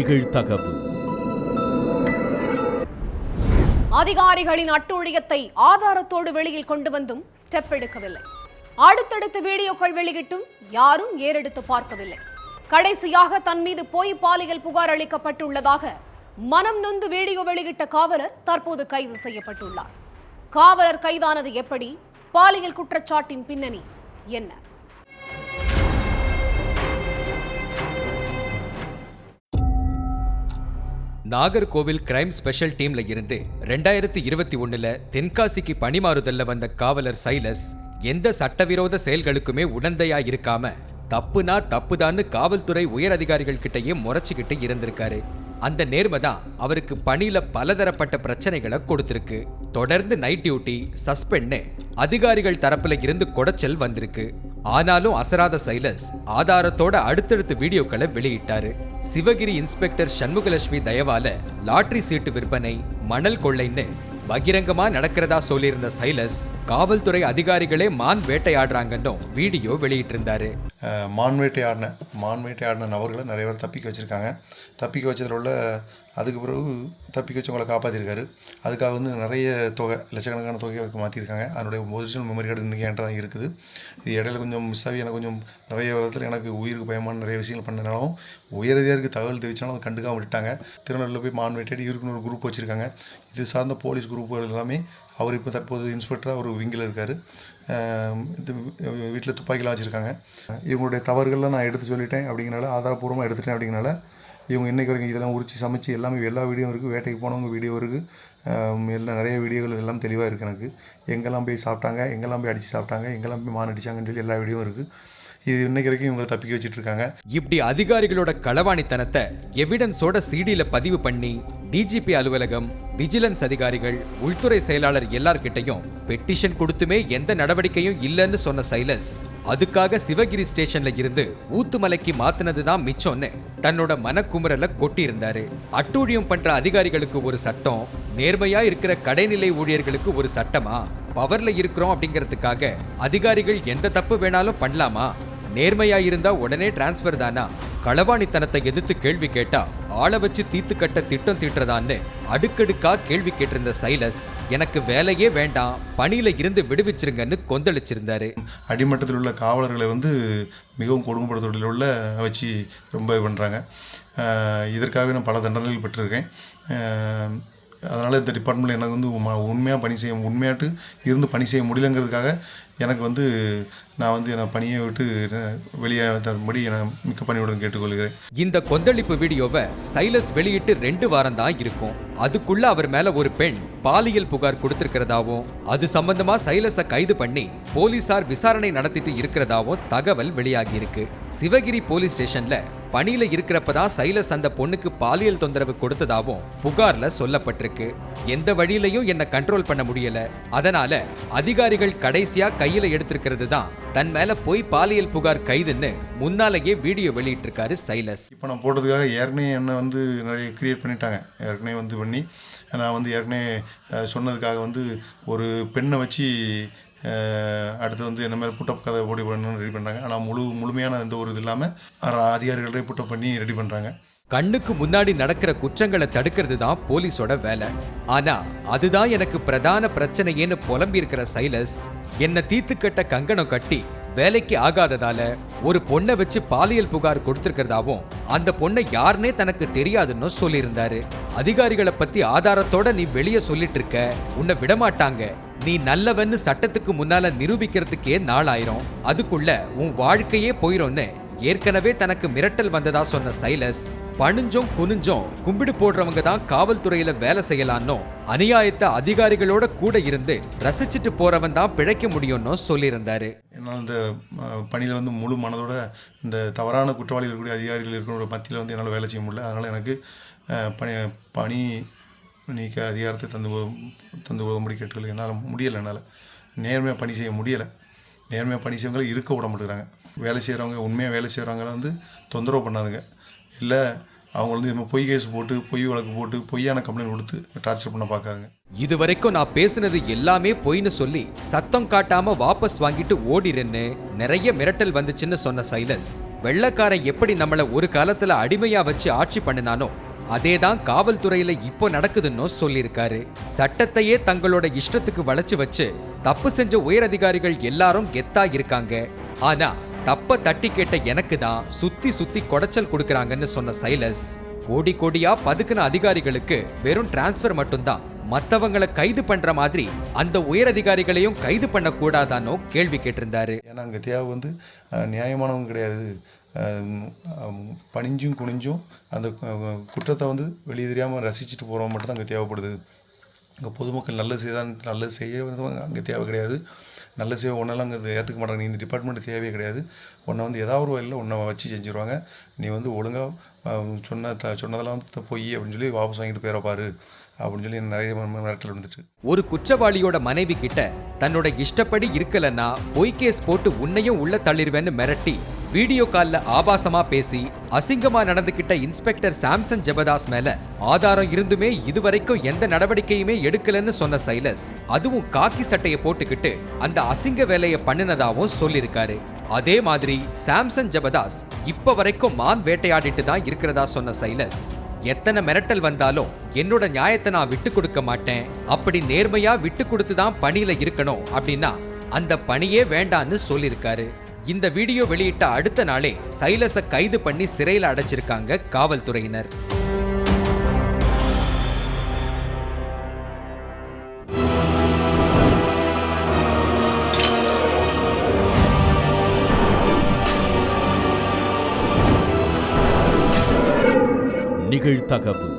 நிகழ்தகவு. அதிகாரிகளின் அட்டூழியத்தை ஆதாரத்தோடு வெளியில் கொண்டு வந்தும் ஸ்டெப் எடுக்கவில்லை. அடுத்தடுத்து வீடியோக்கள் வெளியிட்டும் யாரும் ஏறெடுத்து பார்க்கவில்லை. கடைசியாக தன் மீது பொய் பாலியல் புகார் அளிக்கப்பட்டுள்ளதாக மனம் நொந்து வீடியோ வெளியிட்ட காவலர் தற்போது கைது செய்யப்பட்டுள்ளார். காவலர் கைதானது எப்படி? பாலியல் குற்றச்சாட்டின் பின்னணி என்ன? நாகர்கோவில் கிரைம் ஸ்பெஷல் டீம்ல இருந்து 2021 தென்காசிக்கு பணிமாறுதல்ல வந்த காவலர் சைலஸ் எந்த சட்டவிரோத செயல்களுக்குமே உடந்தையா இருக்காம தப்புனா தப்புதான்னு காவல்துறை உயர் அதிகாரிகள் கிட்டயே முறைச்சுக்கிட்டு இருந்திருக்காரு. அந்த நேர்மை தான் அவருக்கு பணியில பலதரப்பட்ட பிரச்சனைகளை கொடுத்திருக்கு. தொடர்ந்து நைட் டியூட்டி, சஸ்பெண்ட் அதிகாரிகள் தரப்புல இருந்து கொடைச்சல் வந்திருக்கு. ஆனாலும் அசராத சைலஸ் ஆதாரத்தோட அடுத்தடுத்து வீடியோக்களை வெளியிட்டாரு. சிவகிரி இன்ஸ்பெக்டர் சண்முகலட்சுமி தயவால லாட்டரி சீட்டு விற்பனை, மணல் கொள்ளைன்னு பகிரங்கமா நடக்கிறதா சொல்லியிருந்த சைலஸ் காவல்துறை அதிகாரிகளே மான் வேட்டையாடுறாங்கன்னு வீடியோ வெளியிட்டு இருந்தாரு. மான் வேட்டையாடின நபர்களை நிறைய பேர் தப்பிக்க வச்சுருக்காங்க. தப்பிக்க வச்சதில் உள்ள அதுக்கு பிறகு தப்பிக்க வச்சவங்களை காப்பாற்றிருக்காரு. அதுக்காக வந்து நிறைய தொகை, லட்சக்கணக்கான தொகையை மாற்றிருக்காங்க. அதனுடைய ஒரிஜினல் மெமரி கார்டு இன்றைக்கி என்கிட்ட தான் இருக்குது. இது இடையில கொஞ்சம் மிஸ் ஆகி எனக்கு கொஞ்சம் நிறைய விதத்தில் எனக்கு உயிருக்கு பயமான நிறைய விஷயங்கள் பண்ணனாலும் உயரதிகாரிக்கு தகவல் தெரிவிச்சாலும் அதை கண்டுக்காம விட்டாங்க. திருநெல்வேலியில் போய் மான் வேட்டையாடி இருக்குன்னு ஒரு குரூப் வச்சுருக்காங்க. இது சார்ந்த போலீஸ் குரூப்புகள் எல்லாமே அவர் இப்போ தற்போது இன்ஸ்பெக்டராக ஒரு விங்கில் இருக்கார். வீட்டில் துப்பாக்கிலாம் வச்சுருக்காங்க. இவங்களுடைய தவறுகள்லாம் நான் எடுத்து சொல்லிட்டேன் அப்படிங்கிறனால, ஆதாரப்பூர்வமாக எடுத்துட்டேன் அப்படிங்கிறனால இவங்க இன்றைக்கு வரைக்கும் இதெல்லாம் உரிச்சு சமைச்சு எல்லா வீடியோ இருக்குது. வேட்டைக்கு போனவங்க வீடியோ இருக்குது. எல்லாம் நிறைய வீடியோகள் எல்லாம் தெளிவாக இருக்குது. எனக்கு எங்கெல்லாம் போய் சாப்பிட்டாங்க, எங்கெல்லாம் போய் அடித்து சாப்பிட்டாங்க, எங்கெல்லாம் போய் மான் அடித்தாங்கன்னு சொல்லி எல்லா வீடியோவும் இருக்குது. இது இன்னைக்கு வரைக்கும் இவங்களை தப்பிக்க வச்சுட்டு இருக்காங்க. இப்படி அதிகாரிகளோட களவாணித்தனத்தை எவிடன்ஸோட சிடியில பதிவு பண்ணி டிஜிபி அலுவலகம், விஜிலன்ஸ் அதிகாரிகள், உள்துறை செயலாளர் எல்லார்கிட்டையும் பெட்டிஷன் கொடுத்துமே எந்த நடவடிக்கையும் இல்லைன்னு சொன்ன சைலஸ் அதுக்காக சிவகிரி ஸ்டேஷன்ல இருந்து ஊத்துமலைக்கு மாத்தினதுதான் மிச்சம்னு தன்னோட மனக்குமுறல கொட்டி இருந்தாரு. அட்டூழியம் பண்ற அதிகாரிகளுக்கு ஒரு சட்டம், நேர்மையா இருக்கிற கடைநிலை ஊழியர்களுக்கு ஒரு சட்டமா? பவர்ல இருக்கிறோம் அப்படிங்கிறதுக்காக அதிகாரிகள் எந்த தப்பு வேணாலும் பண்ணலாமா? நேர்மையா இருந்தா உடனே டிரான்ஸ்பர் தானா? களவாணித்தனத்தை எதிர்த்து கேள்வி கேட்டா ஆளை வச்சு தீத்து கட்ட திட்டம் தீட்டுறதான்னு அடுக்கடுக்கா கேள்வி கேட்டிருந்த சைலஸ் எனக்கு வேலையே வேண்டாம், பணியில இருந்து விடுவிச்சிருங்கன்னு கொந்தளிச்சிருந்தாரு. அடிமட்டத்தில் உள்ள காவலர்களை வந்து மிகவும் கொடுமைப்படுத்துவதில் உள்ள வச்சு ரொம்ப பண்ணுறாங்க. இதற்காகவே நான் பல தண்டனைகள் பெற்றிருக்கேன். அதனால் இந்த டிபார்ட்மெண்ட்டில் எனக்கு வந்து உண்மையாட்டு இருந்து பணி செய்ய முடியலங்கிறதுக்காக எனக்கு வந்து நான் வந்து என் பணியை விட்டு வெளியேறும்படி மிக்க பணியுடன் கேட்டுக்கொள்கிறேன். இந்த கொந்தளிப்பு வீடியோவை சைலஸ் வெளியிட்டு 2 வாரம் தான் இருக்கும். அதுக்குள்ள அவர் மேல ஒரு பெண் பாலியல் புகார் கொடுத்திருக்கிறதாவும், அது சம்பந்தமா சைலஸை கைது பண்ணி போலீசார் விசாரணை நடத்திட்டு இருக்கிறதாவும் தகவல் வெளியாகி இருக்கு. சிவகிரி போலீஸ் ஸ்டேஷன்ல பணியில இருக்கிறப்பதான் சைலஸ் அந்த பொண்ணுக்கு பாலியல் தொந்தரவு கொடுத்ததாவும் புகார்ல சொல்லப்பட்டிருக்கு. எந்த வழியிலையும் என்ன கண்ட்ரோல் பண்ண முடியல, அதனால அதிகாரிகள் கடைசியா கையில எடுத்திருக்கிறது தான் தன் மேல போய் பாலியல் புகார் கைதுன்னு முன்னாலேயே வீடியோ வெளியிட்டிருக்காரு சைலஸ். இப்போ நான் போட்டதுக்காக ஏற்கனவே என்னை வந்து நிறைய கிரியேட் பண்ணிட்டாங்க. ஏற்கனவே வந்து பண்ணி நான் வந்து ஏற்கனவே சொன்னதுக்காக வந்து ஒரு பெண்ணை வச்சு அடுத்து வந்து என்ன மேலே புட்டப் கதை போடி பண்ணணும்னு ரெடி பண்ணுறாங்க. ஆனால் முழுமையான எந்த ஒரு இது இல்லாமல் அதிகாரிகளே புட்டப் பண்ணி ரெடி பண்ணுறாங்க. கண்ணுக்கு முன்னாடி நடக்கிற குற்றங்களை தடுக்கிறது தான் போலீஸோட வேலை. ஆனா அதுதான் எனக்கு பிரதான பிரச்சனையேன்னு புலம்பி இருக்கிற சைலஸ் என்ன தீத்துக்கட்ட கங்கணம் கட்டி வேலைக்கு ஆகாததால ஒரு பொண்ணை வச்சு பாலியல் புகார் கொடுத்திருக்கிறதாவும், அந்த பொண்ணை யாருன்னே தனக்கு தெரியாதுன்னு சொல்லியிருந்தாரு. அதிகாரிகளை பத்தி ஆதாரத்தோட நீ வெளியே சொல்லிட்டு இருக்க, உன்னை விடமாட்டாங்க, நீ நல்லவன்னு சட்டத்துக்கு முன்னால நிரூபிக்கிறதுக்கே நாளாயிரும், அதுக்குள்ள உன் வாழ்க்கையே போயிடும்னு ஏற்கனவே தனக்கு மிரட்டல் வந்ததா சொன்ன சைலஸ் பணிஞ்சும் குனிஞ்சும் கும்பிடு போடுறவங்க தான் காவல்துறையில வேலை செய்யலான்னு, அநியாயத்தை அதிகாரிகளோட கூட இருந்து ரசிச்சுட்டு போறவன் தான் பிழைக்க முடியும்னு சொல்லியிருந்தாரு. என்னால் இந்த பணியில் வந்து முழு மனதோட இந்த தவறான குற்றவாளிகள் இருக்கக்கூடிய அதிகாரிகள் இருக்கிற மத்தியில் வந்து என்னால் வேலை செய்ய முடியல. அதனால் எனக்கு பணி நீக்க அதிகாரத்தை தந்து உதவும்படி கேட்டுக்கொள்ள என்னால் முடியலை. என்னால் நேர்மையாக பணி செய்ய முடியலை. நேர்மையாக பணி செய்யவங்களை இருக்க விட மாட்டேங்கிறாங்க. வேலை செய்கிறவங்க, உண்மையாக வேலை செய்கிறவங்கள வந்து தொந்தரவு பண்ணாதுங்க. இல்லை அவங்க வந்து இது பொய் கேஸ் போட்டு பொய் வழக்கு போட்டு பொய்யான கம்ப்ளைண்ட் கொடுத்து டார்ச்சர் பண்ண பார்க்காங்க. இதுவரைக்கும் நான் பேசுனது எல்லாமே பொய்னு சொல்லி சத்தம் காட்டாம வாபஸ் வாங்கிட்டு ஓடிறேன்னு நிறைய மிரட்டல் வந்துச்சுன்னு சொன்ன சைலஸ், வெள்ளக்காரன் எப்படி நம்மள ஒரு காலத்துல அடிமையா வச்சு ஆட்சி பண்ணினானோ அதேதான் காவல்துறையில இப்போ நடக்குதுன்னு சொல்லியிருக்காரு. சட்டத்தையே தங்களோட இஷ்டத்துக்கு வளைச்சு வச்சு தப்பு செஞ்ச உயரதிகாரிகள் எல்லாரும் கெத்தா இருக்காங்க. ஆனா தப்ப தட்டி கேட்ட எனக்கு தான் சுத்தி சுத்தி கொடைச்சல் கொடுக்கறாங்கன்னு சொன்ன சைலஸ், கோடி கோடியா பதுக்குன அதிகாரிகளுக்கு வெறும் டிரான்ஸ்பர் மட்டும்தான், மத்தவங்களை கைது பண்ற மாதிரி அந்த உயரதிகாரிகளையும் கைது பண்ண கூடாதானோ கேள்வி கேட்டிருந்தாரு. ஏன்னா அங்கே தேவை வந்து நியாயமானவங்க கிடையாது. பணிஞ்சும் குனிஞ்சும் அந்த குற்றத்தை வந்து வெளியே தெரியாமல் ரசிச்சுட்டு போகிறவங்க மட்டும் தான் அங்கே தேவைப்படுது. அங்கே பொதுமக்கள் நல்லது செய்தான் நல்லது செய்ய வந்து அங்கே தேவை கிடையாது. நல்ல சேவை ஒன்றெல்லாம் அங்கே ஏற்றுக்க மாட்டாங்க. நீ இந்த டிபார்ட்மெண்ட் தேவையே கிடையாது. உன்னை வந்து ஏதாவது ஒரு வழியில் உன்னை வச்சு செஞ்சுருவாங்க. நீ வந்து ஒழுங்காக சொன்னதெல்லாம் வந்து பொய் அப்படின்னு சொல்லி வாபஸ் வாங்கிட்டு போயிடப்பாரு அப்படின்னு சொல்லி நிறைய மிரட்டல் வந்துட்டு. ஒரு குற்றவாளியோட மனைவி கிட்ட தன்னோட இஷ்டப்படி இருக்கலன்னா பொய் கேஸ் போட்டு உன்னையும் உள்ள தள்ளிடுவேன்னு மிரட்டி வீடியோ கால்ல ஆபாசமா பேசி அசிங்கமா நடந்துகிட்ட இன்ஸ்பெக்டர் சாம்சன் ஜெபதாஸ் மேல ஆதாரம் இருந்துமே இதுவரைக்கும் எந்த நடவடிக்கையுமே எடுக்கலன்னு சொன்ன சைலஸ், அதுவும் காக்கி சட்டையை போட்டுக்கிட்டு அந்த அசிங்க வேலையை பண்ணினதாவும் சொல்லியிருக்காரு. அதே மாதிரி சாம்சன் ஜெபதாஸ் இப்ப வரைக்கும் மான் வேட்டையாடிட்டு தான் இருக்கிறதா சொன்ன சைலஸ், எத்தனை மிரட்டல் வந்தாலும் என்னோட நியாயத்தை நான் விட்டு கொடுக்க மாட்டேன், அப்படி நேர்மையா விட்டு கொடுத்து தான் பணியில இருக்கணும் அப்படின்னா அந்த பணியே வேண்டான்னு சொல்லியிருக்காரு. இந்த வீடியோ வெளியிட்ட அடுத்த நாளே சைலஸை கைது பண்ணி சிறையில் அடைச்சிருக்காங்க காவல்துறையினர். நிகழ்தகவு